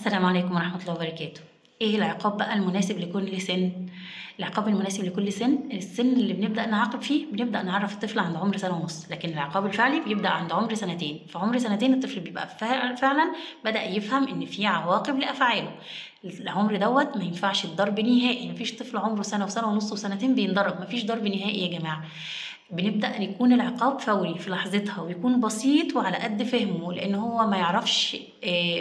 السلام عليكم ورحمة الله وبركاته. ايه العقاب بقى المناسب لكل سن؟ العقاب المناسب لكل سن، السن اللي بنبدأ نعاقب فيه بنبدأ نعرف الطفل عند عمر سنة ونص، لكن العقاب الفعلي بيبدأ عند عمر سنتين. في عمر سنتين الطفل بيبقى فعلا بدأ يفهم ان في عواقب لأفعاله. العمر دوت ما ينفعش الضرب نهائي، مفيش طفل عمره سنة وسنة ونص وسنتين بينضرب، مفيش ضرب نهائي يا جماعة. بنبدأ يكون العقاب فوري في لحظتها ويكون بسيط وعلى قد فهمه، لأن هو ما يعرفش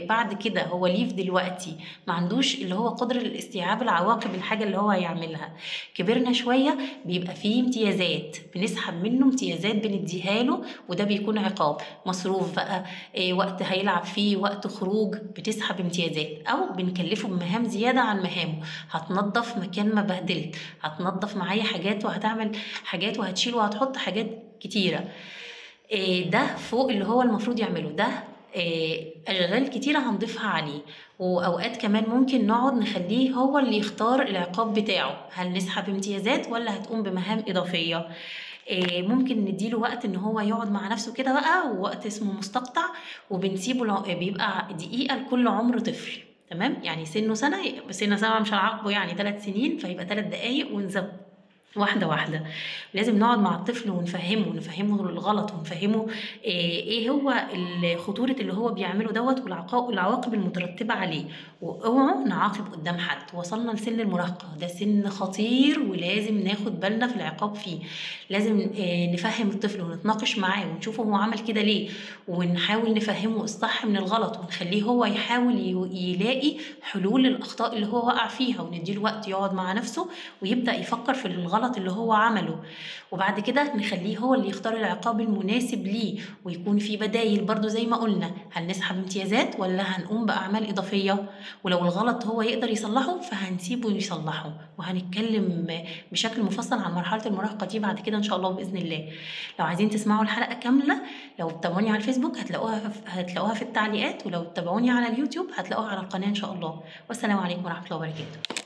بعد كده. هو ليه في دلوقتي ما عندوش اللي هو قدرة لاستيعاب العواقب الحاجة اللي هو هيعملها. كبرنا شوية بيبقى فيه امتيازات، بنسحب منه امتيازات بنديها له، وده بيكون عقاب. مصروف بقى، وقت هيلعب فيه، وقت خروج بتسحب امتيازات، أو بنكلفه بمهام زيادة عن مهامه. هتنظف مكان ما بهدلت، هتنظف معايا حاجات وهتعمل حاجات وهتشيل وهتحط حاجات كتيرة. ده فوق اللي هو المفروض يعمله. ده أشغال كتيرة هنضيفها عليه. وأوقات كمان ممكن نقعد نخليه هو اللي يختار العقاب بتاعه، هل نسحب امتيازات ولا هتقوم بمهام إضافية. ممكن نديله وقت ان هو يقعد مع نفسه كده بقى، ووقت اسمه مستقطع، وبنسيبه بيبقى دقيقة لكل عمر طفل. تمام، يعني سنه سنة مش هنعاقبه، يعني 3 سنين فيبقى 3 دقايق، ونزود واحدة واحدة. لازم نقعد مع الطفل ونفهمه الغلط، ونفهمه ايه هو خطورة اللي هو بيعمله دوت، والعواقب المترتبة عليه. واوعوا نعاقب قدام حد. وصلنا لسن المراهقة، ده سن خطير ولازم ناخد بالنا في العقاب فيه. لازم نفهم الطفل ونتناقش معاه ونشوفه هو عمل كده ليه، ونحاول نفهمه الصح من الغلط، ونخليه هو يحاول يلاقي حلول للأخطاء اللي هو وقع فيها، ونديله وقت يقعد مع نفسه ويبدأ يفكر في الغلط اللي هو عمله. وبعد كده نخليه هو اللي يختار العقاب المناسب ليه، ويكون في بدايل برضو زي ما قلنا. هل نسحب امتيازات ولا هنقوم بأعمال إضافية؟ ولو الغلط هو يقدر يصلحه فهنسيبه يصلحه. وهنتكلم بشكل مفصل عن مرحلة المراهقة دي بعد كده إن شاء الله بإذن الله. لو عايزين تسمعوا الحلقة كاملة، لو بتابعوني على الفيسبوك هتلاقوها في التعليقات، ولو بتابعوني على اليوتيوب هتلاقوها على القناة إن شاء الله. والسلام عليكم ورحمة الله وبركاته.